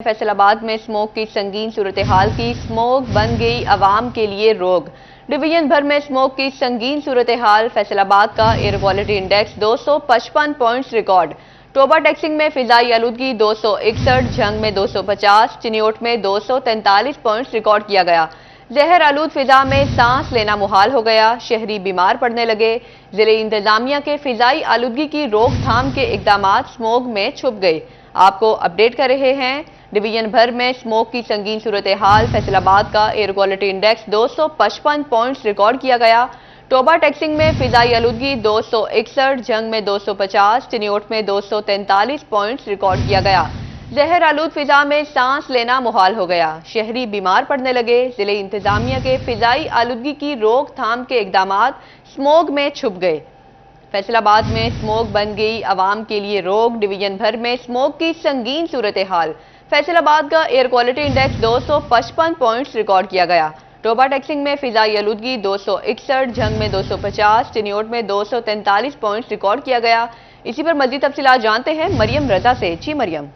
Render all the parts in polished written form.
فیصل آباد میں اسموگ کی سنگین صورتحال کی اسموگ بن گئی عوام کے لیے روگ۔ ڈویژن بھر میں اسموگ کی سنگین صورتحال، فیصل آباد کا air quality index 255 points record. Toba taxing میں فضائی آلودگی 261، جھنگ میں 250، چنیوٹ میں 243 پوائنٹس ریکارڈ کیا گیا۔ زہر آلود فضا میں سانس لینا محال ہو گیا، شہری بیمار پڑنے لگے۔ ضلعی انتظامیہ کے فضائی آلودگی کی روک تھام کے اقدامات اسموگ میں چھپ گئے۔ آپ کو اپڈیٹ کر رہے ہیں۔ ڈویژن بھر میں اسموگ کی سنگین صورتحال، فیصل آباد کا air quality index 255 points record کیا گیا۔ ٹوبہ ٹیکسنگ میں فضائی آلودگی 261، جھنگ میں 250، چنیوٹ میں 243 پوائنٹس ریکارڈ کیا گیا۔ زہر آلود فضا میں سانس لینا محال ہو گیا، شہری بیمار پڑنے لگے۔ ضلعی انتظامیہ کے فضائی آلودگی کی روک تھام کے اقدامات اسموگ میں چھپ گئے۔ فیصل آباد میں اسموگ بن گئی عوام کے لیے روگ۔ ڈویژن بھر میں اسموگ کی سنگین صورتحال، فیصل آباد کا air quality index 255 points record کیا گیا۔ ٹوبہ ٹیکسنگ میں فضائی آلودگی 261، جھنگ میں 250، چنیوٹ میں 243 پوائنٹس ریکارڈ کیا گیا۔ اسی پر مزید تفصیلات جانتے ہیں مریم رضا سے۔ جی مریم۔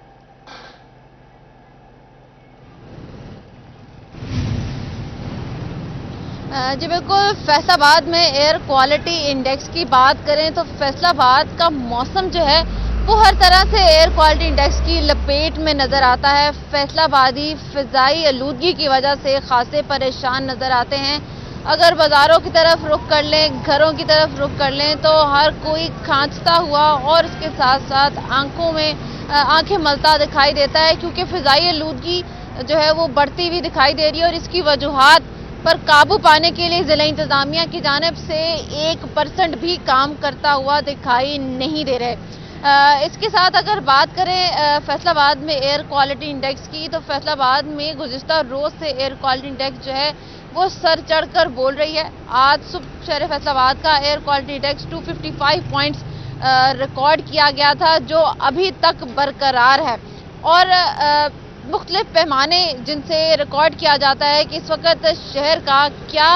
جی بالکل، فیصل آباد میں ایئر کوالٹی انڈیکس کی بات کریں تو فیصل آباد کا موسم جو ہے وہ ہر طرح سے ایئر کوالٹی انڈیکس کی لپیٹ میں نظر آتا ہے۔ فیصل آبادی فضائی آلودگی کی وجہ سے خاصے پریشان نظر آتے ہیں۔ اگر بازاروں کی طرف رخ کر لیں، گھروں کی طرف رخ کر لیں تو ہر کوئی کھانچتا ہوا اور اس کے ساتھ ساتھ آنکھیں ملتا دکھائی دیتا ہے، کیونکہ فضائی آلودگی جو ہے وہ بڑھتی ہوئی دکھائی دے رہی ہے اور اس کی وجوہات پر قابو پانے کے لیے ضلع انتظامیہ کی جانب سے 1% بھی کام کرتا ہوا دکھائی نہیں دے رہے۔ اس کے ساتھ اگر بات کریں فیصل آباد میں ایئر کوالٹی انڈیکس کی، تو فیصل آباد میں گزشتہ روز سے ایئر کوالٹی انڈیکس جو ہے وہ سر چڑھ کر بول رہی ہے۔ آج صبح شہر فیصل آباد کا air quality index 255 points record کیا گیا تھا، جو ابھی تک برقرار ہے۔ اور مختلف پیمانے جن سے ریکارڈ کیا جاتا ہے کہ اس وقت شہر کا کیا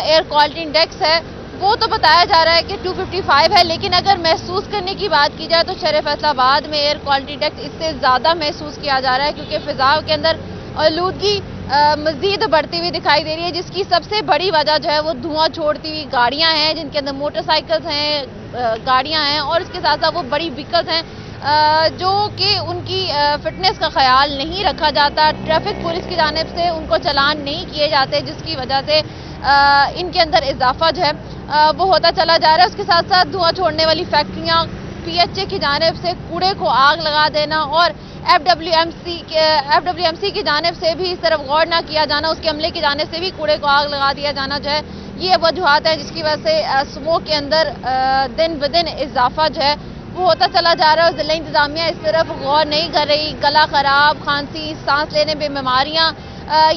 ایئر کوالٹی انڈیکس ہے، وہ تو بتایا جا رہا ہے کہ 255 ہے، لیکن اگر محسوس کرنے کی بات کی جائے تو شہر فیصل آباد میں ایئر کوالٹی انڈیکس اس سے زیادہ محسوس کیا جا رہا ہے، کیونکہ فضا کے اندر آلودگی مزید بڑھتی ہوئی دکھائی دے رہی ہے، جس کی سب سے بڑی وجہ جو ہے وہ دھواں چھوڑتی ہوئی گاڑیاں ہیں، جن کے اندر موٹر سائیکلز ہیں، گاڑیاں ہیں، اور اس کے ساتھ ساتھ وہ بڑی وہیکلز ہیں جو کہ ان کی فٹنس کا خیال نہیں رکھا جاتا۔ ٹریفک پولیس کی جانب سے ان کو چلان نہیں کیے جاتے، جس کی وجہ سے ان کے اندر اضافہ جو ہے وہ ہوتا چلا جا رہا ہے۔ اس کے ساتھ ساتھ دھواں چھوڑنے والی فیکٹریاں، پی ایچ اے کی جانب سے کوڑے کو آگ لگا دینا اور ایف ڈبلیو ایم سی کی جانب سے بھی اس طرف غور نہ کیا جانا، اس کے عملے کی جانب سے بھی کوڑے کو آگ لگا دیا جانا جو ہے، یہ وجوہات ہیں جس کی وجہ سے اسموگ کے اندر دن بدن اضافہ جو ہے وہ ہوتا چلا جا رہا ہے۔ اور ضلع انتظامیہ اس طرف غور نہیں کر رہی۔ گلا خراب، کھانسی، سانس لینے میں بیماریاں،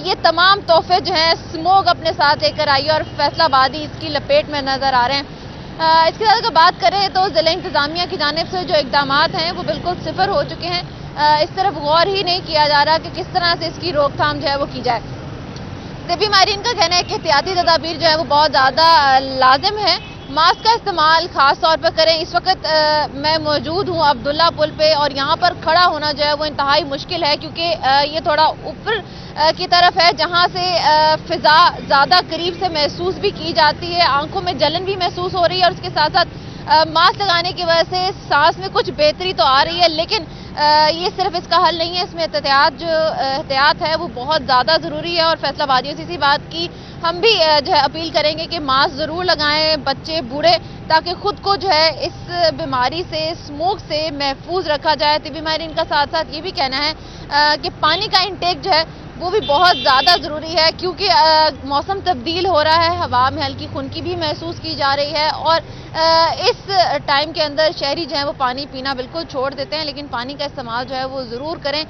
یہ تمام تحفے جو ہیں اسموگ اپنے ساتھ لے کر آئی ہے اور فیصل آبادی اس کی لپیٹ میں نظر آ رہے ہیں۔ اس کے ساتھ اگر بات کریں تو ضلع انتظامیہ کی جانب سے جو اقدامات ہیں وہ بالکل صفر ہو چکے ہیں۔ اس طرف غور ہی نہیں کیا جا رہا کہ کس طرح سے اس کی روک تھام جو ہے وہ کی جائے۔ طبی ماہرین کا کہنا ہے کہ احتیاطی تدابیر جو ہے وہ بہت زیادہ لازم ہے۔ ماسک کا استعمال خاص طور پر کریں۔ اس وقت میں موجود ہوں عبداللہ پل پہ، اور یہاں پر کھڑا ہونا جو ہے وہ انتہائی مشکل ہے، کیونکہ یہ تھوڑا اوپر کی طرف ہے جہاں سے فضا زیادہ قریب سے محسوس بھی کی جاتی ہے، آنکھوں میں جلن بھی محسوس ہو رہی ہے، اور اس کے ساتھ ساتھ ماسک لگانے کی وجہ سے سانس میں کچھ بہتری تو آ رہی ہے، لیکن یہ صرف اس کا حل نہیں ہے۔ اس میں احتیاط ہے وہ بہت زیادہ ضروری ہے، اور فیصل آبادیوں سے اسی بات کی ہم بھی جو ہے اپیل کریں گے کہ ماسک ضرور لگائیں، بچے بوڑھے، تاکہ خود کو جو ہے اس بیماری سے، اسموگ سے محفوظ رکھا جائے۔ طبی ماہرین کا ساتھ ساتھ یہ بھی کہنا ہے کہ پانی کا انٹیک جو ہے وہ بھی بہت زیادہ ضروری ہے، کیونکہ موسم تبدیل ہو رہا ہے، ہوا میں ہلکی خنکی بھی محسوس کی جا رہی ہے، اور اس ٹائم کے اندر شہری جو ہے وہ پانی پینا بالکل چھوڑ دیتے ہیں، لیکن پانی کا استعمال جو ہے وہ ضرور کریں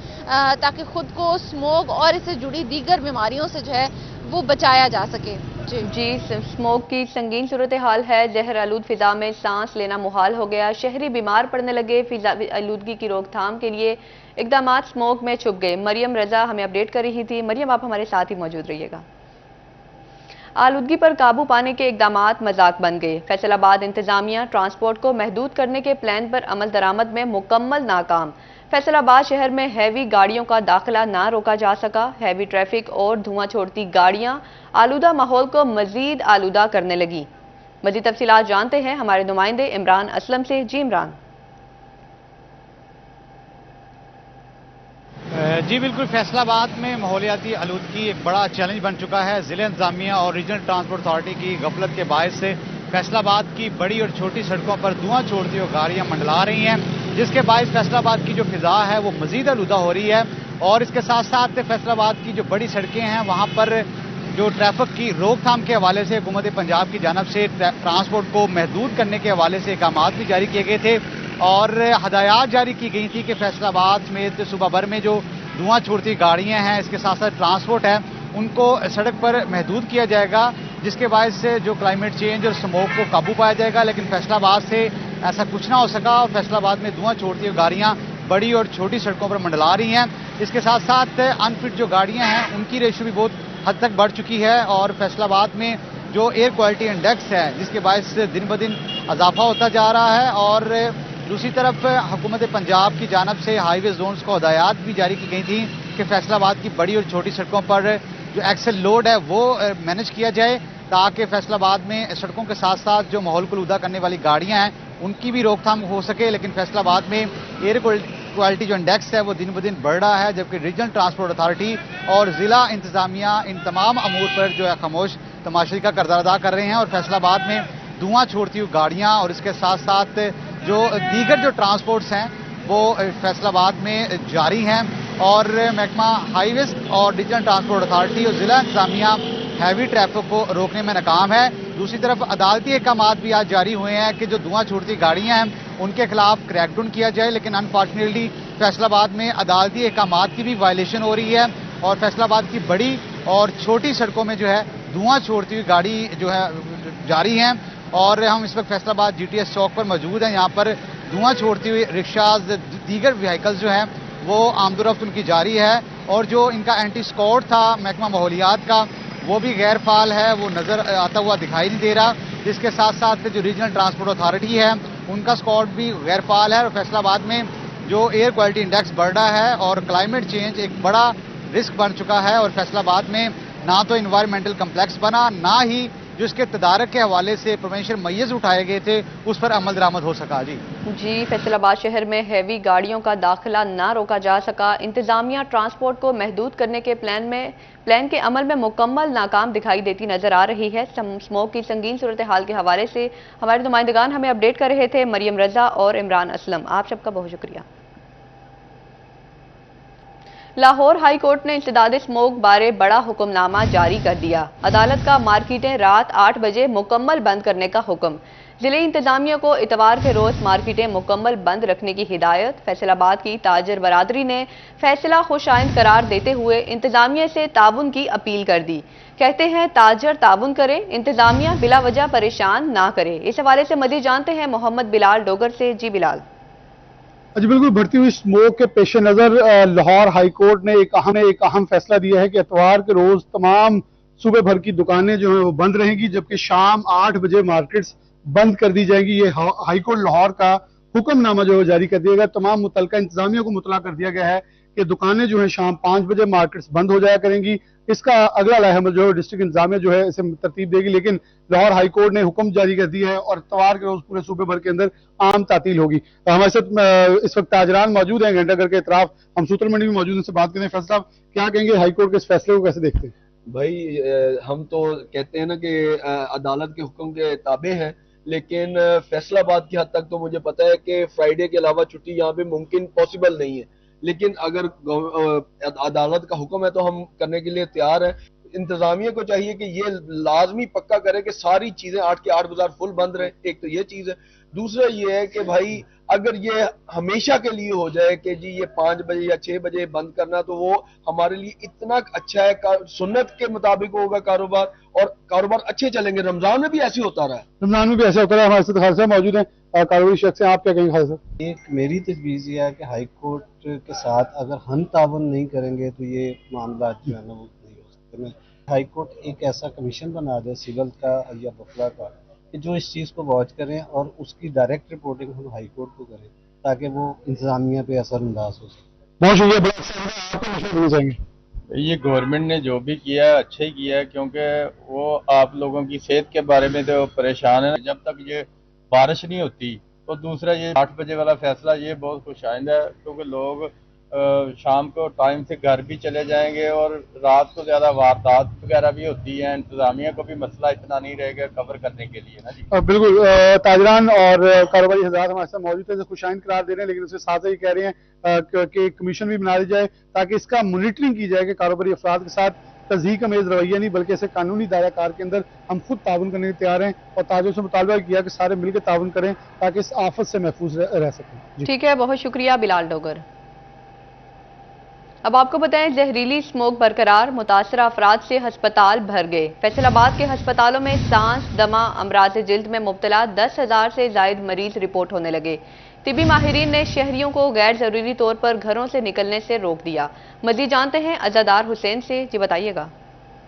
تاکہ خود کو اسموگ اور اس سے جڑی دیگر بیماریوں سے جو ہے وہ بچایا جا سکے۔ جی، اسموگ کی سنگین صورتحال ہے، زہر آلود فضا میں سانس لینا محال ہو گیا، شہری بیمار پڑنے لگے۔ فضائی آلودگی کی روک تھام کے لیے اقدامات اسموگ میں چھپ گئے۔ مریم رضا ہمیں اپڈیٹ کر رہی تھی۔ مریم، آپ ہمارے ساتھ ہی موجود رہیے گا۔ آلودگی پر قابو پانے کے اقدامات مذاق بن گئے۔ فیصل آباد انتظامیہ ٹرانسپورٹ کو محدود کرنے کے پلان پر عمل درآمد میں مکمل ناکام۔ फैसल आबाद शहर में हैवी गाड़ियों का दाखिला ना रोका जा सका। हैवी ट्रैफिक और धुआं छोड़ती गाड़ियां आलूदा माहौल को मजीद आलूदा करने लगी। मजीद तफसीलात जानते हैं हमारे नुमाइंदे इमरान असलम से। जी इमरान। जी बिल्कुल, फैसलाबाद में माहौलियाती आलूदगी एक बड़ा चैलेंज बन चुका है। ज़िला इंतजामिया और रीजनल ट्रांसपोर्ट अथॉरिटी की गफलत के बायस से फैसलाबाद की बड़ी और छोटी सड़कों पर धुआं छोड़ती हुई गाड़ियां मंडला रही हैं, जिसके बायस फैसलाबाद की जो फिजा है वो मजीद आलूदा हो रही है। और इसके साथ साथ फैसलाबाद की जो बड़ी सड़कें हैं वहाँ पर जो ट्रैफिक की रोकथाम के हवाले से हुकूमत पंजाब की जानब से ट्रांसपोर्ट को महदूद करने के हवाले से अहकामात भी जारी किए गए थे और हदायत जारी की गई थी कि फैसलाबाद समेत सूबा भर में जो धुआं छोड़ती गाड़ियां हैं, इसके साथ साथ ट्रांसपोर्ट है, उनको सड़क पर महदूद किया जाएगा, जिसके बायस से जो क्लाइमेट चेंज और स्मोक को काबू पाया जाएगा। लेकिन फैसलाबाद से ऐसा कुछ ना हो सका और फैसलाबाद में धुआं छोड़ती हुई गाड़ियां बड़ी और छोटी सड़कों पर मंडला रही हैं। इसके साथ साथ अनफिट जो गाड़ियां हैं उनकी रेशो भी बहुत हद तक बढ़ चुकी है और फैसलाबाद में जो एयर क्वालिटी इंडेक्स है जिसके बायस दिन ब दिन इजाफा होता जा रहा है। और दूसरी तरफ हुकूमत पंजाब की जानब से हाईवे जोन्स को हदायत भी जारी की गई थी कि फैसलाबाद की बड़ी और छोटी सड़कों पर जो एक्सेल लोड है वो मैनेज किया जाए, ताकि फैसलाबाद में सड़कों के साथ साथ जो माहौल को आलूदा करने वाली गाड़ियां हैं उनकी भी रोकथाम हो सके। लेकिन फैसलाबाद में एयर क्वालिटी जो इंडेक्स है वो दिन ब दिन बढ़ रहा है, जबकि रीजनल ट्रांसपोर्ट अथॉरिटी और ज़िला इंतजामिया इन तमाम अमूर पर जो है खामोश तमाशे का किरदार अदा कर रहे हैं। और फैसलाबाद में धुआं छोड़ती हुई गाड़ियां और इसके साथ साथ जो दीगर जो ट्रांसपोर्ट्स हैं वो फैसलाबाद में जारी हैं और महकमा हाईवेज और रीजनल ट्रांसपोर्ट अथॉरिटी और ज़िला इंतजामिया हैवी ट्रैफिक को रोकने में नाकाम है। दूसरी तरफ अदालती अहकामात भी आज जारी हुए हैं कि जो धुआं छोड़ती गाड़ियां हैं उनके खिलाफ क्रैकडाउन किया जाए, लेकिन अनफॉर्चुनेटली फैसलाबाद में अदालती अहकामात की भी वायलेशन हो रही है और फैसलाबाद की बड़ी और छोटी सड़कों में जो है धुआं छोड़ती हुई गाड़ी जो है जारी हैं। और हम इस वक्त फैसलाबाद जीटीएस चौक पर मौजूद हैं, यहाँ पर धुआं छोड़ती हुई रिक्शाज दीगर व्हीकल्स जो हैं वो आमदोरफ्त उनकी जारी है और जो इनका एंटी स्कॉट था महकमा माहौलियात का वो भी गैर फाल है, वो नज़र आता हुआ दिखाई नहीं दे रहा। इसके साथ साथ जो रीजनल ट्रांसपोर्ट अथॉरिटी है उनका स्कॉट भी गैर फाल है और फैसलाबाद में जो एयर क्वालिटी इंडेक्स बढ़ रहा है और क्लाइमेट चेंज एक बड़ा रिस्क बन चुका है और फैसलाबाद में ना तो इन्वायरमेंटल कम्प्लेक्स बना, ना ही जो इसके तदारक के हवाले से प्रिवेंशन मय्यज उठाए गए थे उस पर अमल दरामद हो सका। जी फैसलाबाद शहर में हैवी गाड़ियों का दाखिला ना रोका जा सका। इंतजामिया ट्रांसपोर्ट को महदूद करने के प्लान के अमल में मुकम्मल नाकाम दिखाई देती नजर आ रही है। स्मोक की संगीन सूरत हाल के हवाले से हमारे नुमाइंदगान हमें अपडेट कर रहे थे, मरियम रजा और इमरान असलम। आप सबका बहुत शुक्रिया। लाहौर हाई कोर्ट ने इंसदाद स्मोक बारे बड़ा हुक्मनामा जारी कर दिया। अदालत का मार्केटें रात 8 बजे मुकम्मल बंद करने का हुक्म। जिले इंतजामिया को इतवार के रोज मार्केटें मुकम्मल बंद रखने की हिदायत। फैसलाबाद की ताजर बरादरी ने फैसला खुशाइंद करार देते हुए इंतजामिया से ताउन की अपील कर दी। कहते हैं ताजर ताउन करें, इंतजामिया बिला वजह परेशान ना करे। इस हवाले से मजीद जानते हैं मोहम्मद बिलाल डोगर से। जी बिलाल। जी बिल्कुल, बढ़ती हुई स्मोक के पेश नज़र लाहौर हाई कोर्ट ने एक अहम फैसला दिया है कि इतवार के रोज तमाम सूबे भर की दुकानें जो हैं वो बंद रहेंगी, जबकि शाम 8 बजे मार्केट्स बंद कर दी जाएंगी। ये हाई कोर्ट लाहौर का हुक्मनामा जो है जारी कर दिया गया। तमाम मुतलका इंतजामिया को मुतला कर दिया गया है कि दुकानें जो है शाम 5 बजे मार्केट्स बंद हो जाया करेंगी। इसका अगला लाहमल जो है डिस्ट्रिक्ट इंतजामिया जो है इसे तरतीब देगी, लेकिन लाहौर हाई कोर्ट ने हुक्म जारी कर दिया है और इतवार के रोज पूरे सूबे भर के अंदर आम तातील होगी। हमारे साथ इस वक्त ताजरान मौजूद हैं, घंटा घर के इतराफ हम सूत्र मंडी में मौजूद हैं, उनसे बात करें। फैसला साहब क्या कहेंगे, हाई कोर्ट के इस फैसले को कैसे देखते हैं? भाई हम तो कहते हैं ना कि अदालत के हुक्म के ताबे हैं, लेकिन फैसलाबाद की हद तक तो मुझे पता है कि फ्राइडे के अलावा छुट्टी यहाँ पे मुमकिन पॉसिबल नहीं है, लेकिन अगर अदालत का हुक्म है तो हम करने के लिए तैयार हैं। इंतजामिया को चाहिए कि ये लाजमी पक्का करे कि सारी चीजें 8 के 8 बाजार फुल बंद रहे। एक तो ये चीज है। दूसरा ये है कि भाई अगर ये हमेशा के लिए हो जाए कि जी ये 5 बजे या 6 बजे बंद करना, तो वो हमारे लिए इतना अच्छा है। सुन्नत के मुताबिक होगा कारोबार और कारोबार अच्छे चलेंगे। रमजान में भी ऐसे होता रहा है, रमजान में भी ऐसा होता रहा है। हमारे साथ खालिद साहब मौजूद हैं, कारोबारी शख्स हैं, आप क्या कहेंगे खालिद साहब? एक मेरी तजवीज़ ये है कि हाई कोर्ट के साथ अगर हम तावन नहीं करेंगे तो ये मामला जो है ना वो नहीं हो सकते। हाई कोर्ट एक ऐसा कमीशन बना दे सिविल का या वफला का कि जो इस चीज़ को वॉच करें और उसकी डायरेक्ट रिपोर्टिंग हम हाई कोर्ट को करें, ताकि वो इंतज़ामिया पे असरअंदाज हो सके। बहुत शुक्रिया, बड़ा अच्छा लगा। आपको मशवरा देना चाहेंगे? ये गवर्नमेंट ने जो भी किया है अच्छा ही किया है, क्योंकि वो आप लोगों की सेहत के बारे में तो परेशान है। जब तक ये बारिश नहीं होती तो दूसरा ये 8 बजे वाला फैसला ये बहुत खुशाइंद है, क्योंकि लोग शाम को टाइम से घर भी चले जाएंगे और रात को ज़्यादा वारदात वगैरह भी होती है। इंतज़ामिया को भी मसला इतना नहीं रहेगा कवर करने के लिए ना जी। बिल्कुल, ताजरान और कारोबारी हजरात हमारे साथ मौजूद है, खुशाइन करार दे रहे हैं, लेकिन उसके साथ ही कह रहे हैं कि कमीशन भी बना दी जाए ताकि इसका मॉनिटरिंग की जाए कि कारोबारी अफराद के साथ तज़हीक अमेज़ रवैया नहीं बल्कि ऐसे कानूनी दायरा कार के अंदर हम खुद ताउन करने के तैयार हैं। और ताजों से मुतालबा किया कि सारे मिलकर ताउन करें ताकि इस आफत से महफूज रह सकें जी। ठीक है, बहुत शुक्रिया बिलाल डोगर। अब आपको बताएं, जहरीली स्मोक बरकरार, मुतासरा अफराद से हस्पताल भर गए। फैसलाबाद के हस्पतालों में सांस, दमा, अमराज जिल्द में मुब्तला 10,000 से जायद मरीज रिपोर्ट होने लगे। तिबी माहिरीन ने शहरियों को गैर जरूरी तौर पर घरों से निकलने से रोक दिया। मजीद जानते हैं अजादार हुसैन से। जी बताइएगा।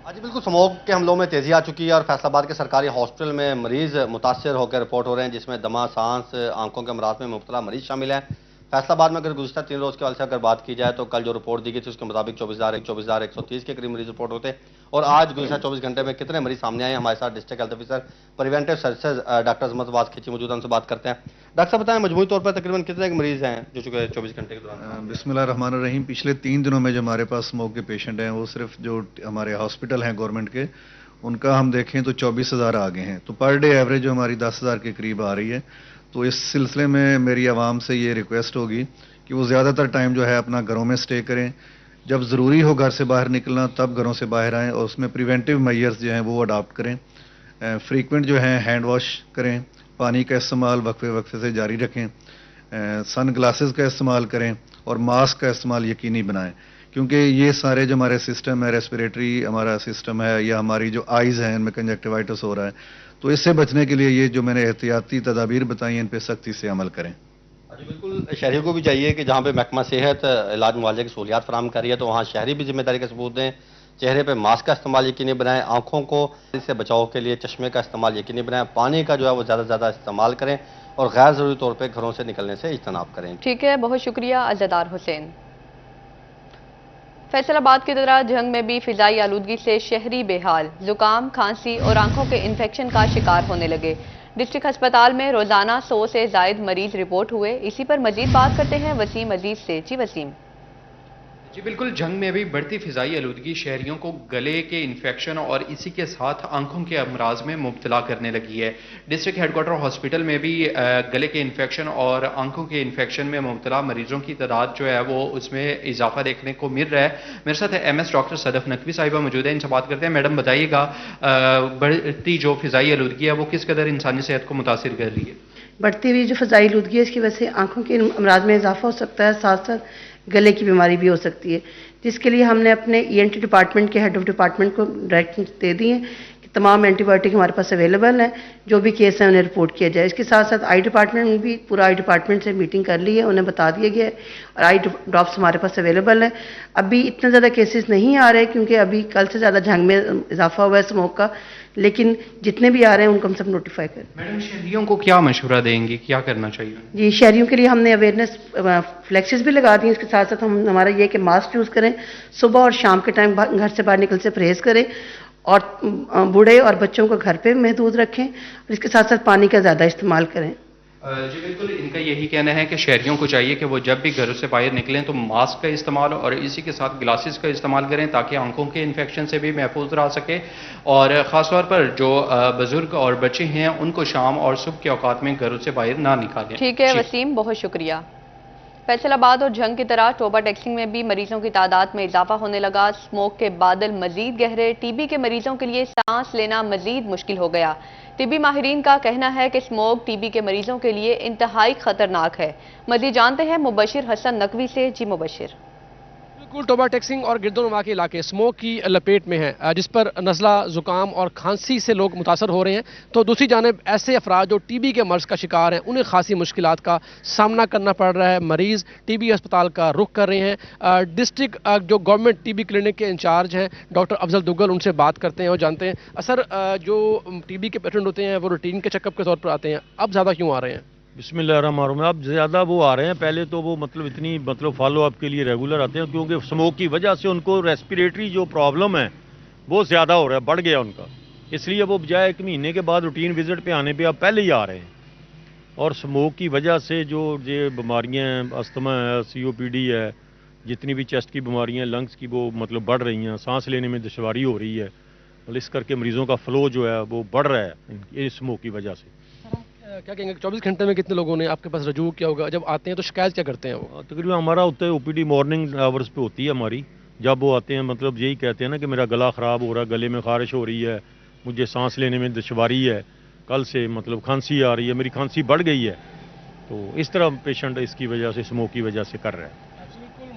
जी बिल्कुल, स्मोक के हमलों में तेजी आ चुकी है और फैसलाबाद के सरकारी हॉस्पिटल में मरीज मुतासर होकर रिपोर्ट हो रहे हैं, जिसमें दमा, सांस, आंखों के अमराज में मुब्तला मरीज शामिल हैं। फैसलाबाद में अगर गुज़श्ता 3 रोज़ के वाले से अगर बात की जाए तो कल जो रिपोर्ट दी गई थी उसके मुताबिक 24,130 के करीब मरीज रिपोर्ट होते। और आज गुज़श्ता 24 घंटे में कितने मरीज सामने आए, हमारे साथ district health officer preventive services doctor Azmat Abbas Khichi मौजूद, उनसे बात करते हैं। डॉक्टर साहब बताएं, मजमूई तौर पर तकरीबन कितने मरीज हैं जो चुके 24 घंटे के दौरान? बिस्मिल्लाहिर्रहमानिर्रहीम। पिछले 3 दिनों में जो हमारे पास स्मोक के पेशेंट हैं वो सिर्फ जो हमारे हॉस्पिटल हैं गवर्नमेंट के, उनका हम देखें तो 24,000 आ गए हैं। तो पर डे एवरेज जो हमारी 10,000 के करीब आ रही है। तो इस सिलसिले में मेरी आवाम से ये रिक्वेस्ट होगी कि वो ज़्यादातर टाइम जो है अपना घरों में स्टे करें। जब ज़रूरी हो घर से बाहर निकलना तब घरों से बाहर आएँ और उसमें प्रिवेंटिव मेजर्स जो हैं वो अडॉप्ट करें। फ्रीक्वेंट जो है हैंड वॉश करें, पानी का इस्तेमाल वक्फे वक्फे से जारी रखें, सन ग्लासेस का इस्तेमाल करें और मास्क का इस्तेमाल यकीनी बनाएं, क्योंकि ये सारे जो हमारे सिस्टम है, रेस्पिरेटरी हमारा सिस्टम है या हमारी जो आइज़ हैं इनमें कंजक्टिवाइटिस हो रहा है, तो इससे बचने के लिए ये जो मैंने एहतियाती तदाबीर बताई हैं इन पर सख्ती से अमल करें। जी बिल्कुल, शहरियों को भी चाहिए कि जहाँ पे महकमा सेहत इलाज मुआवजे की सहूलियात फराहम कर रही है तो वहाँ शहरी भी जिम्मेदारी का सबूत दें। चेहरे पे मास्क का इस्तेमाल यकीनी बनाएं, आंखों को इससे बचाव के लिए चश्मे का इस्तेमाल यकीनी बनाएं, पानी का जो है वो ज़्यादा से ज़्यादा इस्तेमाल करें और गैर ज़रूरी तौर पर घरों से निकलने से इज्तनाब करें। ठीक है, बहुत शुक्रिया अजादार हुसैन। फैसलाबाद की तरह जंग में भी फिजाई आलूदगी से शहरी बेहाल, जुकाम, खांसी और आंखों के इन्फेक्शन का शिकार होने लगे। डिस्ट्रिक्ट अस्पताल में रोजाना 100 से जायद मरीज रिपोर्ट हुए। इसी पर मजीद बात करते हैं वसीम अजीज से। जी वसीम। जी बिल्कुल, जंग में भी बढ़ती फिजाई आलूदगी शहरियों को गले के इन्फेक्शन और इसी के साथ आंखों के अमराज में मुब्तला करने लगी है। डिस्ट्रिक्ट हेडक्वार्टर हॉस्पिटल में भी गले के इन्फेक्शन और आंखों के इन्फेक्शन में मुब्तला मरीजों की तादाद जो है वो उसमें इजाफा देखने को मिल रहा है। मेरे साथ MS डॉक्टर सदफ नकवी साहिबा मौजूद है, इनसे बात करते हैं। मैडम बताइएगा, बढ़ती जो फिजाई आलूदगी है वो किस कदर इंसानी सेहत को मुतासिर कर रही है? बढ़ती हुई जो फिजाई आलूदगी है इसकी वजह से आंखों के अमराज में इजाफा हो सकता है, साथ साथ गले की बीमारी भी हो सकती है, जिसके लिए हमने अपने ENT डिपार्टमेंट के हेड ऑफ डिपार्टमेंट को डायरेक्शन दे दी है कि तमाम एंटीबायोटिक हमारे पास अवेलेबल हैं, जो भी केस है उन्हें रिपोर्ट किया जाए। इसके साथ साथ आई डिपार्टमेंट में भी पूरा आई डिपार्टमेंट से मीटिंग कर ली है, उन्हें बता दिया गया है और आई ड्रॉप्स हमारे पास अवेलेबल है। अभी इतने ज़्यादा केसेस नहीं आ रहे क्योंकि अभी कल से ज़्यादा जंग में इजाफा हुआ है स्मोक का, लेकिन जितने भी आ रहे हैं उनको हम सब नोटिफाई करें। मैडम, शहरियों को क्या मशवरा देंगे, क्या करना चाहिए? जी, शहरियों के लिए हमने अवेयरनेस फ्लैक्सेस भी लगा दी हैं। इसके साथ साथ हम हमारा ये कि मास्क यूज़ करें, सुबह और शाम के टाइम घर से बाहर निकल से परहेज़ करें और बूढ़े और बच्चों को घर पे महदूद रखें और इसके साथ साथ पानी का ज़्यादा इस्तेमाल करें। जी बिल्कुल, इनका यही कहना है कि शहरियों को चाहिए कि वो जब भी घरों से बाहर निकलें तो मास्क का इस्तेमाल और इसी के साथ ग्लासेस का इस्तेमाल करें ताकि आंखों के इन्फेक्शन से भी महफूज रह सके। और ख़ास तौर पर जो बुजुर्ग और बच्चे हैं उनको शाम और सुबह के औकात में घरों से बाहर ना निकालें। ठीक है वसीम, बहुत शुक्रिया। फैसलाबाद और जंग की तरह टोबा टैक्सिंग में भी मरीजों की तादाद में इजाफा होने लगा। स्मोक के बादल मजीद गहरे, TB के मरीजों के लिए सांस लेना मजीद मुश्किल हो गया। तिबी माहिरीन का कहना है कि स्मोक TB के मरीजों के लिए इंतहाई खतरनाक है। मजीद जानते हैं मुबशिर हसन नकवी से। जी मुबशिर। बिल्कुल, टोबा टैक्सिंग और गिरदोनुमा के इलाके स्मोक की लपेट में है, जिस पर नज़ला, ज़ुकाम और खांसी से लोग मुतासर हो रहे हैं। तो दूसरी जानिब ऐसे अफराद जो TB के मर्ज़ का शिकार हैं उन्हें खासी मुश्किलात का सामना करना पड़ रहा है। मरीज़ TB अस्पताल का रुख कर रहे हैं। डिस्ट्रिक्ट जो गवर्नमेंट TB क्लिनिक के इंचार्ज हैं डॉक्टर अफजल दुग्गल, उनसे बात करते हैं और जानते हैं। सर, जो TB के पेशेंट होते हैं वो रूटीन के चेकअप के तौर पर आते हैं, अब ज़्यादा क्यों आ रहे हैं? बिस्मिल्लाहिर्रहमानिर्रहीम। अब ज़्यादा वो आ रहे हैं, पहले तो वो इतनी फॉलो अप के लिए रेगुलर आते हैं, क्योंकि स्मोक की वजह से उनको रेस्पिरेटरी जो प्रॉब्लम है वो ज़्यादा हो रहा है, बढ़ गया उनका, इसलिए वो बजाय 1 महीने के बाद रूटीन विजिट पे आने पे अब पहले ही आ रहे हैं। और स्मोक की वजह से जो ये बीमारियाँ हैं, अस्थमा है, COPD है, जितनी भी चेस्ट की बीमारियाँ लंग्स की वो बढ़ रही हैं, सांस लेने में दुश्वारी हो रही है, इस करके मरीजों का फ्लो जो है वो बढ़ रहा है ये स्मोक की वजह से। क्या कहेंगे 24 घंटे में कितने लोगों ने आपके पास रजू किया होगा? जब आते हैं तो शिकायत क्या करते हैं वो? तकरीबन हमारा होता है OPD मॉर्निंग आवर्स पे होती है हमारी। जब वो आते हैं यही कहते हैं ना कि मेरा गला ख़राब हो रहा है, गले में खारिश हो रही है, मुझे सांस लेने में दुश्वारी है, कल से खांसी आ रही है, मेरी खांसी बढ़ गई है, तो इस तरह पेशेंट इसकी वजह से स्मोक की वजह से कर रहा है।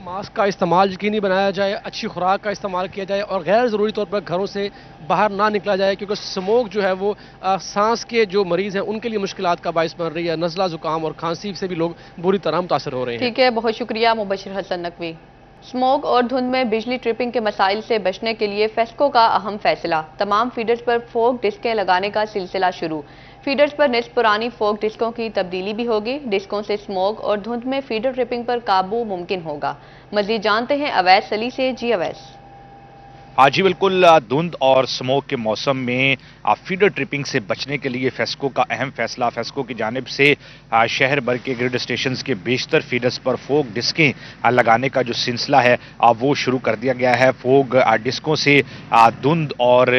मास्क का इस्तेमाल यकीनी बनाया जाए, अच्छी खुराक का इस्तेमाल किया जाए और गैर ज़रूरी तौर पर घरों से बाहर ना निकला जाए, क्योंकि स्मोक जो है वो सांस के जो मरीज़ हैं उनके लिए मुश्किलात का बायस बन रही है। नज़ला ज़ुकाम और खांसी से भी लोग बुरी तरह मुतासर हो रहे हैं। ठीक है, बहुत शुक्रिया मुबशिर हसन नकवी। स्मोक और धुंध में बिजली ट्रिपिंग के मसाइल से बचने के लिए फेस्को का अहम फैसला, तमाम फीडर्स पर फोक डिस्कें लगाने का सिलसिला शुरू। फीडर्स पर निस्फ पुरानी फोक डिस्कों की तब्दीली भी होगी। डिस्कों से स्मोक और धुंध में फीडर ट्रिपिंग पर काबू मुमकिन होगा। मजीद जानते हैं अवैस अली से। जी अवैस। हाँ जी बिल्कुल, धुंध और स्मोक के मौसम में फीडर ट्रिपिंग से बचने के लिए फेस्को का अहम फैसला। फेस्को की जानिब से शहर भर के ग्रिड स्टेशंस के बेशतर फीडर्स पर फोक डिस्कें लगाने का जो सिलसिला है वो शुरू कर दिया गया है। फोक डिस्कों से धुंध और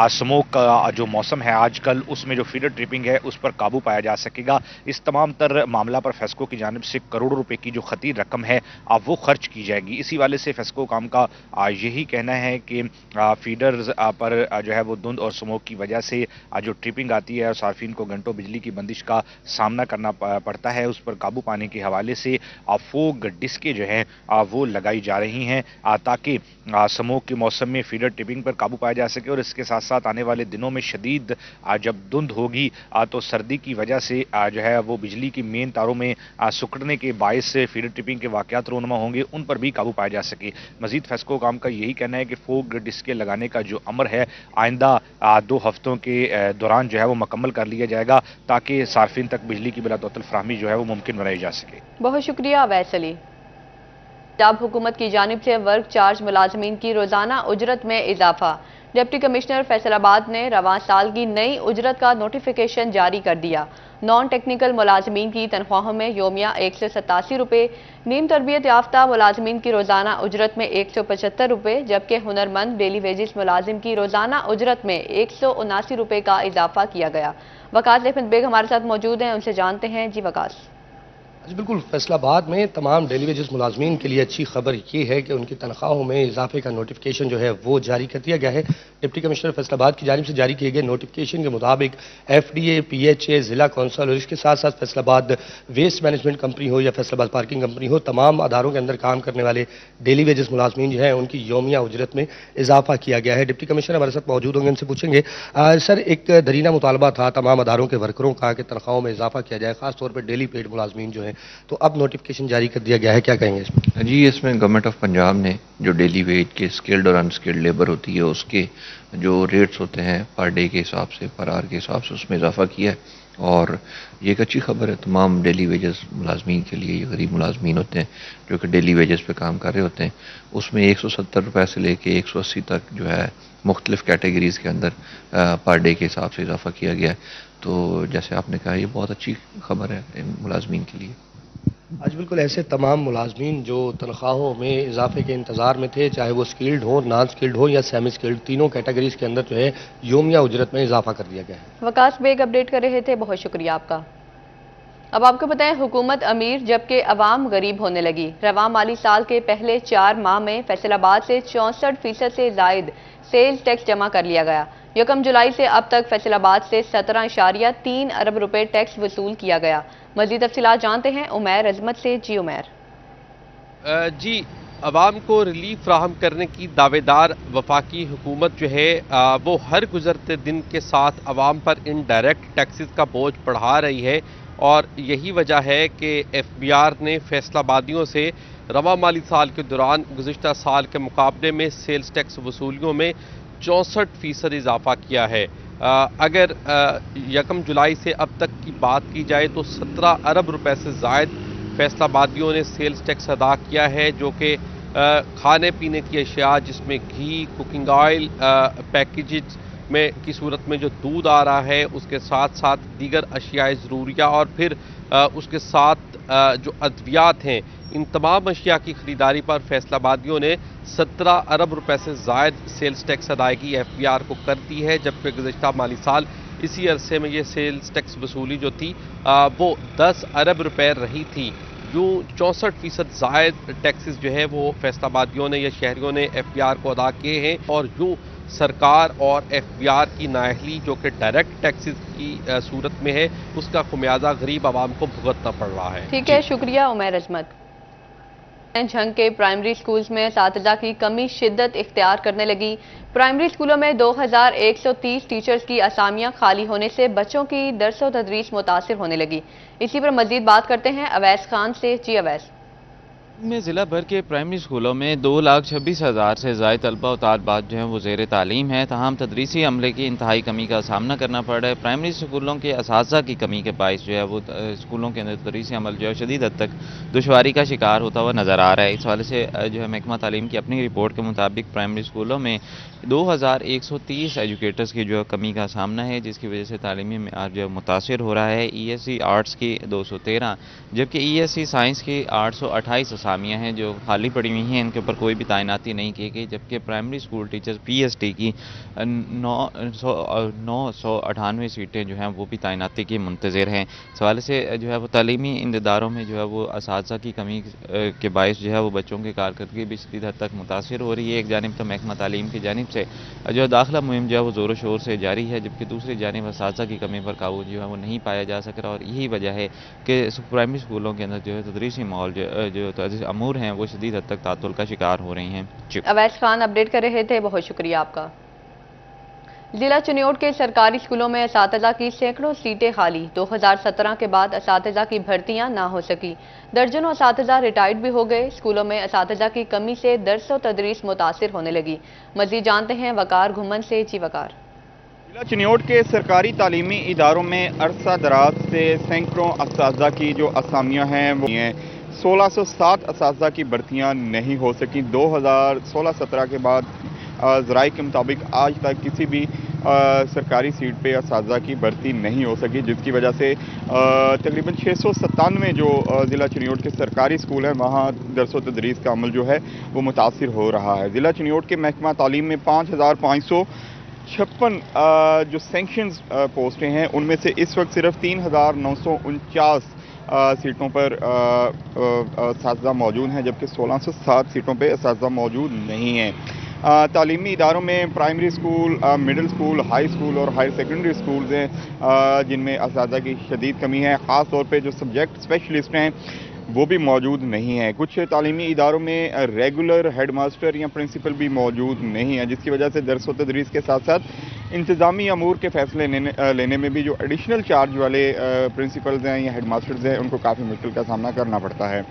स्मोक का जो मौसम है आजकल, उसमें जो फीडर ट्रिपिंग है उस पर काबू पाया जा सकेगा। इस तमाम तर मामला पर फेस्को की जानिब से करोड़ों रुपए की जो खती रकम है वो खर्च की जाएगी। इसी वाले से फेस्को काम का यही कहना है कि फीडर्स पर जो है वो धुंध और स्मोक की वजह से जो ट्रिपिंग आती है और सार्फिन को घंटों बिजली की बंदिश का सामना करना पड़ता है, उस पर काबू पाने के हवाले से फोक डिस्कें जो हैं वो लगाई जा रही हैं ताकि स्मोक के मौसम में फीडर ट्रिपिंग पर काबू पाया जा सके। और इसके साथ साथ आने वाले दिनों में शदीद जब धुंध होगी तो सर्दी की वजह से जो है वो बिजली की मेन तारों में सुकड़ने के बायस से फीडर ट्रिपिंग के वाकयात रोनमा होंगे, उन पर भी काबू पाया जा सके। मजीद फेस्को काम का यही कहना है कि फोक डिस्कें लगाने का जो अमर है आइंदा 2 हफ्तों के दौरान जो है वो मुकम्मल कर लिया जाएगा ताकि सार्फिन तक बिजली की बिलातौतल फराहमी जो है वो मुमकिन बनाई जा सके। बहुत शुक्रिया अवैस अली। पंजाब हुकूमत की जानिब से वर्क चार्ज मुलाजमीन की रोजाना उजरत में इजाफा। डिप्टी कमिश्नर फैसलाबाद ने रवां साल की नई उजरत का नोटिफिकेशन जारी कर दिया। नॉन टेक्निकल मुलाजमीन की तनख्वाहों में योमिया 187 रुपये, नीम तरबियत याफ्ता मुलाजमीन की रोजाना उजरत में 175 रुपये, जबकि हुनरमंद डेली वेजिस मुलाजिम की रोजाना उजरत में 179 रुपये का इजाफा किया गया। वकास अहमद बेग हमारे साथ मौजूद हैं, उनसे जानते हैं। जी वकास। जी बिल्कुल, फैसलाबाद में तमाम डेली वेजेस मुलाजमीन के लिए अच्छी खबर ये है कि उनकी तनख्वाहों में इजाफे का नोटिफिकेशन जो है वो जारी कर दिया गया है। डिप्टी कमिश्नर फैसलाबाद की जानिब से जारी किए गए नोटिफिकेशन के मुताबिक FDA, PHA, ज़िला कौंसल और इसके साथ साथ फैसलाबाद वेस्ट मैनेजमेंट कंपनी हो या फैसलाबाद पार्किंग कंपनी हो, तमाम अदारों के अंदर काम करने वाले डेली वेजेस मुलाजमीन जो है उनकी योमिया उजरत में इजाफा किया गया है। डिप्टी कमिश्नर हमारे साथ मौजूद होंगे, उनसे पूछेंगे सर, एक दरीना मुतालबा था तमाम अदारों के वर्करों का कि तनख्वाहों में इजाफा किया जाए, खासतौर पर डेली पेड मुलाजमीन जो है, तो अब नोटिफिकेशन जारी कर दिया गया है, क्या कहेंगे इसमें? जी, इसमें गवर्नमेंट ऑफ पंजाब ने जो डेली वेज के स्किल्ड और अनस्किल्ड लेबर होती है उसके जो रेट्स होते हैं पर डे के हिसाब से, पर आवर के हिसाब से उसमें इजाफा किया है। और ये एक अच्छी खबर है तमाम डेली वेजेस मुलाजमीन के लिए। ये गरीब मुलाजमीन होते हैं जो कि डेली वेजेस पे काम कर रहे होते हैं, उसमें 170 रुपये से लेके 180 तक जो है मुख्तलिफ कैटेगरीज़ के अंदर पर डे के हिसाब से इजाफा किया गया है। तो जैसे आपने कहा, ये बहुत अच्छी खबर है इन मुलाजमीन के लिए। आज बिल्कुल ऐसे तमाम मुलाजमीन जो तनख्वाहों में इजाफे के इंतज़ार में थे, चाहे वो स्किल्ड हो, नॉन स्किल्ड हो या सेमी स्किल्ड, तीनों कैटेगरीज के अंदर जो है योमिया उजरत में इजाफा कर दिया गया है। वकास बेग अपडेट कर रहे थे, बहुत शुक्रिया आपका। अब आपको बताएं, हुकूमत अमीर जबकि अवाम गरीब होने लगी। रवां माली साल के पहले 4 माह में फैसलाबाद से 64% से जायद सेल्स टैक्स जमा कर लिया गया। 1 जुलाई से अब तक फैसलाबाद से 17.3 अरब रुपए टैक्स वसूल किया गया। मजीद तफसीलात जानते हैं उमैर अजमत से। जी उमैर। जी, अवाम को रिलीफ फ्राहम करने की दावेदार वफाकी हुकूमत जो है वो हर गुजरते दिन के साथ अवाम पर इनडायरेक्ट टैक्सेस का बोझ बढ़ा रही है, और यही वजह है कि FBR ने फैसलाबादियों से रवां माली साल के दौरान गुज़िश्ता साल के मुकाबले में सेल्स टैक्स वसूलियों में 64% इजाफा किया है। अगर 1 जुलाई से अब तक की बात की जाए तो 17 अरब रुपए से ज़ायद फैसलाबादियों ने सेल्स टैक्स अदा किया है, जो कि खाने पीने की अशिया जिसमें घी, कुकिंग ऑयल, पैकेजेस में की सूरत में जो दूध आ रहा है, उसके साथ साथ दीगर अशियाए ज़रूरिया और फिर उसके साथ जो अद्वियात हैं, इन तमाम अशिया की खरीदारी पर फैसलाबादियों ने 17 अरब रुपए से ज़ायद सेल्स टैक्स अदायगी FBR को कर दी है, जबकि गुज़श्ता माली साल इसी अरसे में ये सेल्स टैक्स वसूली जो थी वो 10 अरब रुपए रही थी। यूँ 64% ज़ायद टैक्सेस जो है वो फैसलाबादियों ने या शहरियों ने FBR को अदा किए हैं, और यूँ सरकार और FBR की नाअहली जो कि डायरेक्ट टैक्सेस की सूरत में है, उसका खुमियाजा गरीब आवाम को भुगतना पड़ रहा है। ठीक है, शुक्रिया उमैर अजमत। झंग के प्राइमरी स्कूल्स में असातिज़ा की कमी शिद्दत इख्तियार करने लगी। प्राइमरी स्कूलों में 2130 टीचर्स की असामियां खाली होने से बच्चों की दर्स व तदरीस मुतासिर होने लगी। इसी पर मजीद बात करते हैं अवैस खान से। जी अवैस। में ज़िला भर के प्राइमरी स्कूलों में 2,26,000 से ज़ायद तलबा और तालबात जो हैं वो ज़ेर तालीम है, तमाम तदरीसी अमले की इंतहाई कमी का सामना करना पड़ रहा है। प्राइमरी स्कूलों के असातिज़ा की कमी के बायस जो है वो स्कूलों के अंदर तदरीसी अमल जो है शदीद हद तक दुश्वारी का शिकार होता हुआ नज़र आ रहा है। इस वाले से जो है महकमा तालीम की अपनी रिपोर्ट के मुताबिक प्राइमरी स्कूलों में 2130 एजुकेटर्स की जो कमी का सामना है, जिसकी वजह से तालीमी मेआर जो मुतासिर हो रहा है। ESC आर्ट्स की 213 जबकि ESC साइंस की 828 असामियाँ हैं जो खाली पड़ी हुई हैं, इनके ऊपर कोई भी तैनाती नहीं की गई, जबकि प्राइमरी स्कूल टीचर्स PST की 998 सीटें जो हैं वो भी तैनाती की मुंतज़िर हैं। इस हवाले से जो है वो तालीमी इदारों में जो है वो असातिज़ा की कमी के बायस जो है वो बच्चों की कारकर्दगी भी शदीद हद तक मुतासिर हो रही है। एक जानिब तो महकमा तालीम की जानिब से जो दाखिला मुहिम जो है वो ज़ोर शोर से जारी है, जबकि दूसरी जानिब असातिज़ा की कमी पर काबू जो है वो नहीं पाया जा सक रहा, और यही वजह है कि प्राइमरी स्कूलों के अंदर जो है तदरीसी माहौल जो अमूर हैं वो शदीद हद तक तातुल का शिकार हो रही हैं। अवैस खान अपडेट कर रहे थे, बहुत शुक्रिया आपका। जिला चिन्योट के सरकारी स्कूलों में असातिज़ा की सैकड़ों सीटें खाली। 2017 के बाद असातिज़ा की भर्तियां ना हो सकी, दर्जनों असातिज़ा रिटायर्ड भी हो गए। स्कूलों में असातिज़ा की कमी से दर्स व तदरीस मुतासिर होने लगी। मज़ीद जानते हैं वकार घुमन से। जी वकार। जिला चिन्योट के सरकारी तालीमी इदारों में अरसा दराज से सैकड़ों असातिज़ा की जो असामियाँ हैं वो 1607 असातिज़ा की भर्तियाँ नहीं हो सकी। 2016-17 के बाद ज़राए के मुताबिक आज तक किसी भी सरकारी सीट पे असातिज़ा की भर्ती नहीं हो सकी, जिसकी वजह से तकरीबन 697 जो ज़िला चिन्योट के सरकारी स्कूल हैं वहाँ दरस व तदरीस का अमल जो है वो मुतासिर हो रहा है। ज़िला चिन्योट के महकमा तालीम में 5556 जो सेंक्शंस पोस्टें हैं, उनमें से इस वक्त सिर्फ 3949 सीटों पर असातिज़ा मौजूद हैं, जबकि 1607 सीटों पर असातिज़ा मौजूद नहीं हैं। तालीमी इदारों में primary school, middle school, high school और हायर सेकेंडरी स्कूल्स हैं जिनमें असातिज़ा की शदीद कमी है। ख़ास तौर पे जो सब्जेक्ट स्पेशलिस्ट हैं वो भी मौजूद नहीं है। कुछ तालीमी इदारों में रेगुलर हेड मास्टर या प्रिंसिपल भी मौजूद नहीं है, जिसकी वजह से दरस व तदरीस के साथ साथ इंतज़ामी अमूर के फैसले लेने में भी जो एडिशनल चार्ज वाले प्रिंसिपल्स हैं या हेड मास्टर्स हैं उनको काफ़ी मुश्किल का सामना करना पड़ता है।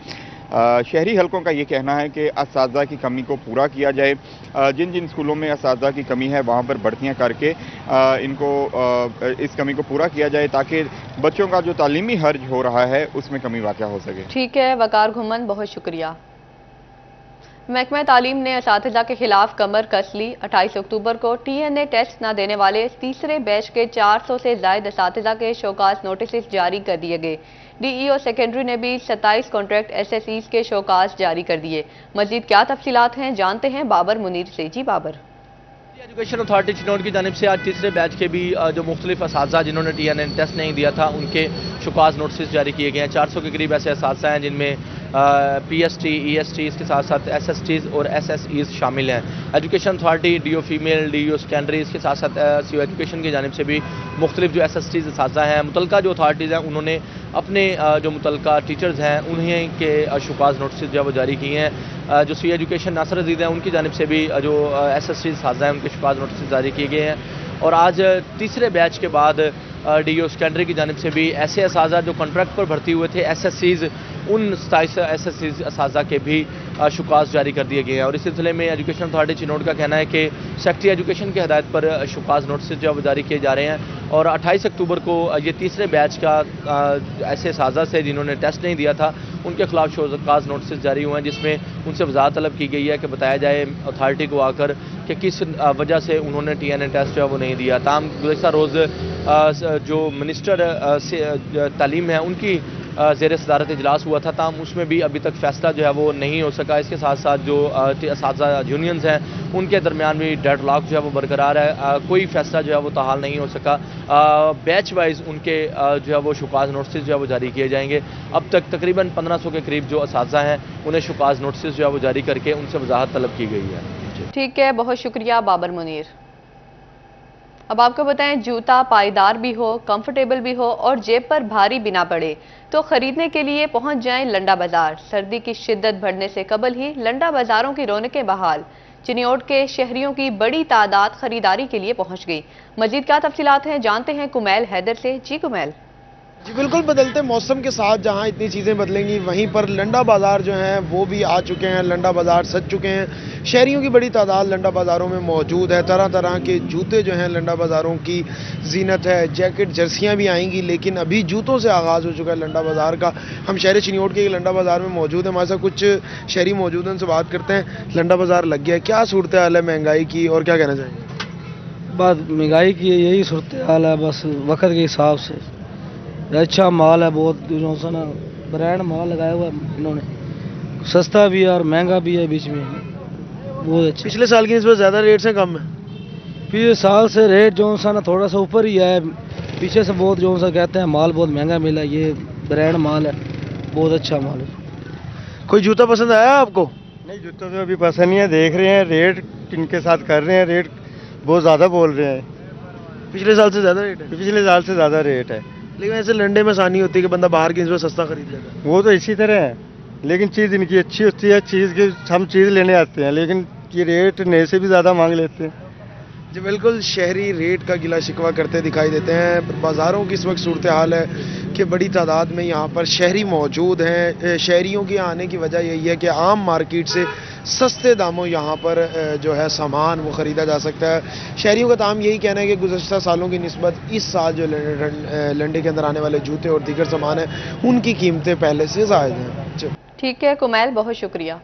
शहरी हलकों का ये कहना है कि असातिज़ा की कमी को पूरा किया जाए। जिन जिन स्कूलों में असातिज़ा की कमी है वहाँ पर भर्तियाँ करके इनको इस कमी को पूरा किया जाए, ताकि बच्चों का जो तालीमी हर्ज हो रहा है उसमें कमी वाक़या हो सके। ठीक है वकार घुमन, बहुत शुक्रिया। महकमा तालीम ने असातिज़ा के खिलाफ कमर कस ली। 28 अक्टूबर को TNA टेस्ट न देने वाले तीसरे बैच के 400 से ज़ायद असातिज़ा के शोकास नोटिस जारी कर दिए गए। DEO सेकेंडरी ने भी 27 कॉन्ट्रैक्ट SSEs के शोकास जारी कर दिए। मजीद क्या तफसीलात हैं जानते हैं बाबर मुनीर से। जी बाबर। एजुकेशन अथॉरिटी चिन्योट की जानिब से आज तीसरे बैच के भी जो मुख्तलिफ असातिज़ा जिन्होंने TNA टेस्ट नहीं दिया था उनके शुकास नोटिस जारी किए गए हैं। 400 के करीब ऐसे असातिज़ा हैं जिनमें PST, EST इसके साथ साथ SSTs और SSEs शामिल हैं। Education authority, DO female, DO secondary इसके साथ साथ CO एजुकेशन की जानिब से भी मुख्तलिफ जो SSTs असातिज़ा हैं, मुतलका जो अथॉरिटीज़ हैं उन्होंने अपने जो मुतलका टीचर्स हैं उन्हीं के शुकास नोटिस जो है वो जारी किए हैं। जो CO एजुकेशन नासिर अजीज़ हैं उनकी जानिब से भी जो SSTs असातिज़ा हैं उनके शुकास नोटिस जारी किए गए हैं। اور آج تیسرے بیچ کے بعد ڈی او سیکنڈری کی جانب سے بھی ایسے اساتذہ جو کانٹریکٹ پر بھرتی ہوئے تھے ایس ایس سیز، ان 27 ایس ایس سیز اساتذہ کے بھی شکاز جاری کر دیے گئے ہیں. اور اس سلسلے میں ایجوکیشن اتھارٹی چنوٹ کا کہنا ہے کہ سیکٹری ایجوکیشن کی ہدایت پر شکاز نوٹسز جو جاری کیے جا رہے ہیں. اور 28 اکتوبر کو یہ تیسرے بیچ کا ایسے اساتذہ سے جنہوں نے ٹیسٹ نہیں دیا تھا ان کے خلاف شکاز نوٹسز جاری ہوئے ہیں، جس میں ان سے وضاحت طلب کی گئی ہے کہ بتایا جائے اتھارٹی کو آ کر کہ کس وجہ سے انہوں نے ٹی این اے ٹیسٹ جو ہے وہ نہیں دیا. تاہم گزشتہ روز جو منسٹر تعلیم ہے ان کی زیر صدارت اجلاس ہوا تھا، تاہم اس میں بھی ابھی تک فیصلہ جو ہے وہ نہیں ہو سکا. اس کے ساتھ ساتھ جو اساتذہ یونینز ہیں ان کے درمیان بھی ڈیڈ لاک جو ہے وہ برقرار ہے. کوئی فیصلہ جو ہے وہ تاحال نہیں ہو سکا. بیچ وائز ان کے جو ہے وہ شکاز نوٹسز جو ہے وہ جاری کیے جائیں گے. اب تک تقریباً 1500 کے قریب جو اساتذہ ہیں انہیں شکاز نوٹسز جو ہے وہ جاری کر کے ان سے وضاحت طلب کی گئی ہے. ٹھیک ہے، بہت شکریہ بابر منیر. اب آپ کو بتائیں، جوتا پائیدار بھی ہو، کمفرٹیبل بھی ہو اور جیب پر بھاری بھی نہ پڑے تو خریدنے کے لیے پہنچ جائیں لنڈا بازار. سردی کی شدت بڑھنے سے قبل ہی لنڈا بازاروں کی رونقیں بحال. چنیوٹ کے شہریوں کی بڑی تعداد خریداری کے لیے پہنچ گئی. مزید کیا تفصیلات ہیں جانتے ہیں کمیل حیدر سے. جی کمیل. جی بالکل، بدلتے موسم کے ساتھ جہاں اتنی چیزیں بدلیں گی وہیں پر لنڈا بازار جو ہیں وہ بھی آ چکے ہیں. لنڈا بازار سج چکے ہیں. شہریوں کی بڑی تعداد لنڈا بازاروں میں موجود ہے. طرح طرح کے جوتے جو ہیں لنڈا بازاروں کی زینت ہے. جیکٹ جرسیاں بھی آئیں گی، لیکن ابھی جوتوں سے آغاز ہو چکا ہے لنڈا بازار کا. ہم شہر چنیوٹ کے لنڈا بازار میں موجود ہیں. ہمارے ساتھ کچھ شہری موجود ہیں، ان سے بات کرتے ہیں. لنڈا بازار لگ گیا، کیا صورتحال ہے مہنگائی کی اور کیا کہنا چاہیں گے؟ بات مہنگائی کی یہی صورتحال ہے، بس وقت کے حساب سے. اچھا مال ہے، بہت جو سا نا برانڈ مال لگایا ہوا انہوں نے، سستا بھی ہے اور مہنگا بھی ہے بیچ میں، بہت اچھا. پچھلے سال کی نسبت زیادہ ریٹ سے کم ہے؟ پچھلے سال سے ریٹ جو سا نا تھوڑا سا اوپر ہی ہے. پیچھے سے بہت جو سا کہتے ہیں مال بہت مہنگا ملا. یہ برانڈ مال ہے، بہت اچھا مال ہے. کوئی جوتا پسند آیا آپ کو؟ نہیں، جوتا تو ابھی پسند نہیں ہے. دیکھ رہے ہیں ریٹ ان کے ساتھ کر رہے ہیں، ریٹ بہت زیادہ بول رہے ہیں. پچھلے سال سے زیادہ ریٹ ہے؟ پچھلے سال سے زیادہ ریٹ ہے. لیکن ایسے لنڈے میں آسانی ہوتی ہے کہ بندہ باہر کی نسبت سستا خرید لیتا ہے. وہ تو اسی طرح ہے، لیکن چیز ان کی اچھی ہوتی ہے. چیز کی ہم چیز لینے آتے ہیں لیکن یہ ریٹ نئے سے بھی زیادہ مانگ لیتے ہیں. جی بالکل، شہری ریٹ کا گلا شکوہ کرتے دکھائی دیتے ہیں. بازاروں کی اس وقت صورتحال ہے کہ بڑی تعداد میں یہاں پر شہری موجود ہیں. شہریوں کے آنے کی وجہ یہی ہے کہ عام مارکیٹ سے سستے داموں یہاں پر جو ہے سامان وہ خریدا جا سکتا ہے. شہریوں کا تمام یہی کہنا ہے کہ گزشتہ سالوں کی نسبت اس سال جو لنڈے کے اندر آنے والے جوتے اور دیگر سامان ہیں ان کی قیمتیں پہلے سے زائد ہیں. ٹھیک ہے کمیل، بہت شکریہ.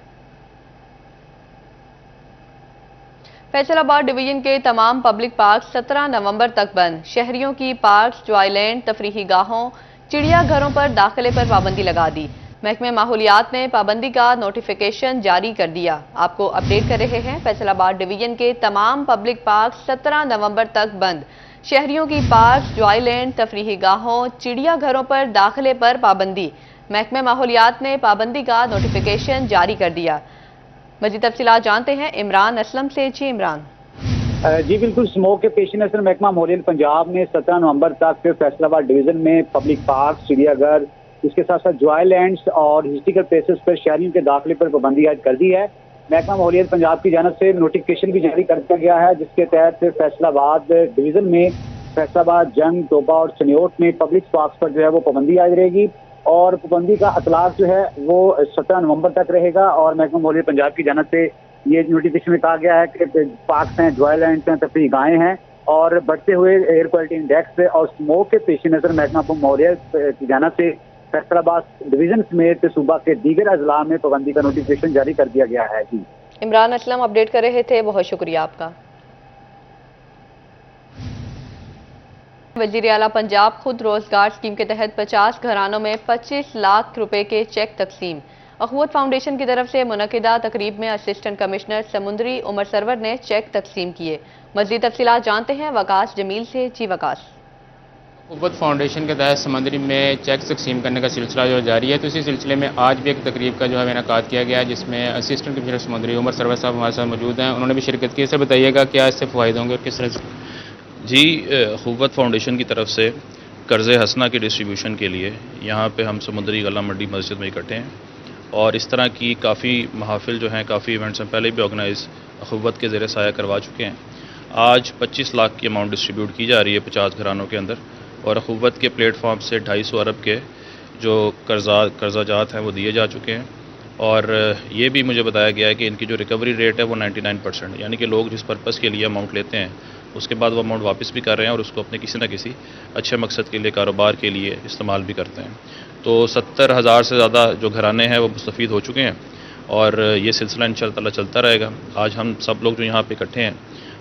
فیصل آباد ڈویژن کے تمام پبلک پارک 17 نومبر تک بند. شہریوں کی پارکس، جوائے لینڈ، تفریحی گاہوں، چڑیا گھروں پر داخلے پر پابندی لگا دی. محکمہ ماحولیات نے پابندی کا نوٹیفیکیشن جاری کر دیا. آپ کو اپڈیٹ کر رہے ہیں. فیصل آباد ڈویژن کے تمام پبلک پارک 17 نومبر تک بند. شہریوں کی پارکس، جوائے لینڈ، تفریحی گاہوں، چڑیا گھروں پر داخلے پر پابندی. محکمہ ماحولیات نے پابندی کا نوٹیفیکیشن جاری کر دیا. مزید تفصیلات جانتے ہیں عمران اسلم سے. جی عمران. جی بالکل، اسموک کے پیش نظر محکمہ ماحولیات پنجاب نے 17 نومبر تک فیصل آباد ڈویژن میں پبلک پارک، چڑیا گھر، اس کے ساتھ ساتھ جوائے لینڈز اور ہسٹوریکل پلیسز پر شہریوں کے داخلے پر پابندی عائد کر دی ہے. محکمہ ماحولیات پنجاب کی جانب سے نوٹیفیکیشن بھی جاری کر دیا گیا ہے، جس کے تحت فیصل آباد ڈویژن میں فیصل آباد، جنگ، توبہ اور چنیوٹ میں پبلک پارکس پر جو ہے وہ پابندی عائد رہے گی. اور پابندی کا اطلاق جو ہے وہ 17 نومبر تک رہے گا. اور محکمہ ماحولیات پنجاب کی جانب سے یہ نوٹیفیکیشن میں کہا گیا ہے کہ پارکس ہیں، جوائے لینڈس ہیں، تفریحی گاہیں ہیں، اور بڑھتے ہوئے ایئر کوالٹی انڈیکس اور اسموک کے پیش نظر محکمہ ماحولیات کی جانب سے فیصل آباد ڈویژن سمیت صوبہ کے دیگر اضلاع میں پابندی کا نوٹیفیکیشن جاری کر دیا گیا ہے. جی عمران اسلم اپڈیٹ کر رہے تھے، بہت شکریہ آپ کا. وزیر اعلیٰ پنجاب خود روزگار اسکیم کے تحت 50 گھرانوں میں 25 لاکھ روپے کے چیک تقسیم. اخوت فاؤنڈیشن کی طرف سے منعقدہ تقریب میں اسسٹنٹ کمشنر سمندری عمر سرور نے چیک تقسیم کیے. مزید تفصیلات جانتے ہیں وقاص جمیل سے. جی وقاص. اخوت فاؤنڈیشن کے تحت سمندری میں چیک تقسیم کرنے کا سلسلہ جو جاری ہے، تو اسی سلسلے میں آج بھی ایک تقریب کا جو ہے انعقاد کیا گیا، جس میں اسسٹنٹ کمشنر سمندری عمر سرور صاحب ہمارے ساتھ موجود ہیں. انہوں نے بھی شرکت کی. اسے بتائیے گا کیا اس سے فوائد ہوں گے اور کس طرح سے؟ جی، اخوت فاؤنڈیشن کی طرف سے قرض حسنہ کے ڈسٹریبیوشن کے لیے یہاں پہ ہم سمندری غلہ منڈی مسجد میں اکٹھے ہیں، اور اس طرح کی کافی محافل جو ہیں، کافی ایونٹس ہیں پہلے بھی آرگنائز اخوت کے زیر سایہ کروا چکے ہیں. आज 25 लाख की अमाउंट डिस्ट्रीब्यूट की जा रही है 50 घरानों के अंदर, और अखुवत के प्लेटफॉर्म से 250 अरब के जो कर्जाजात हैं वो दिए जा चुके हैं। और ये भी मुझे बताया गया है कि इनकी जो रिकवरी रेट है वो 99%, यानी कि लोग जिस पर्पज़ के लिए अमाउंट लेते हैं उसके बाद वो अमाउंट वापस भी कर रहे हैं और उसको अपने किसी न किसी अच्छे मकसद के लिए, कारोबार के लिए इस्तेमाल भी करते हैं। तो 70,000 से ज़्यादा जो घराने हैं वो मुस्तफ़ीद हो चुके हैं और ये सिलसिला इंशाअल्लाह चलता रहेगा। आज हम सब लोग जो यहाँ पे इकट्ठे हैं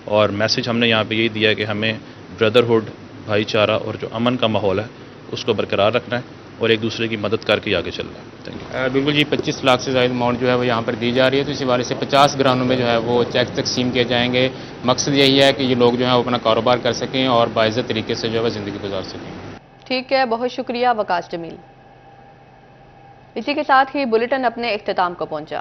और मैसेज हमने यहाँ पे यही दिया है कि हमें ब्रदरहुड, भाईचारा और जो अमन का माहौल है उसको बरकरार रखना है और एक दूसरे की मदद करके आगे चलना है। Thank you. बिल्कुल जी, 25 लाख से ज़्यादा अमाउंट जो है वो यहाँ पर दी जा रही है, तो इसी वाले से 50 घरानों में जो है वो चेक तकसीम किए जाएंगे। मकसद यही है कि ये लोग जो है वो अपना कारोबार कर सकें और बाइज़्ज़त तरीके से जो है ज़िंदगी गुजार सकें। ठीक है, बहुत शुक्रिया वकास जमील। इसी के साथ ही बुलेटिन अपने इख्तिताम को पहुंचा।